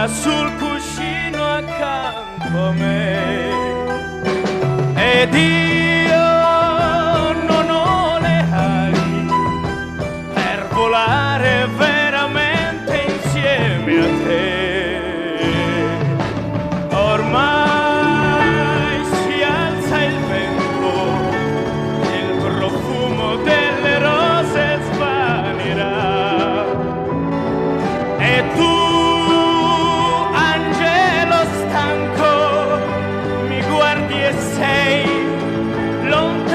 sta sul cuscino accanto a me ed io non ho le ali per volare veramente insieme a te. Ormai si alza il vento, il profumo delle rose svanirà e tu, angelo stanco, mi guardi e sei lontano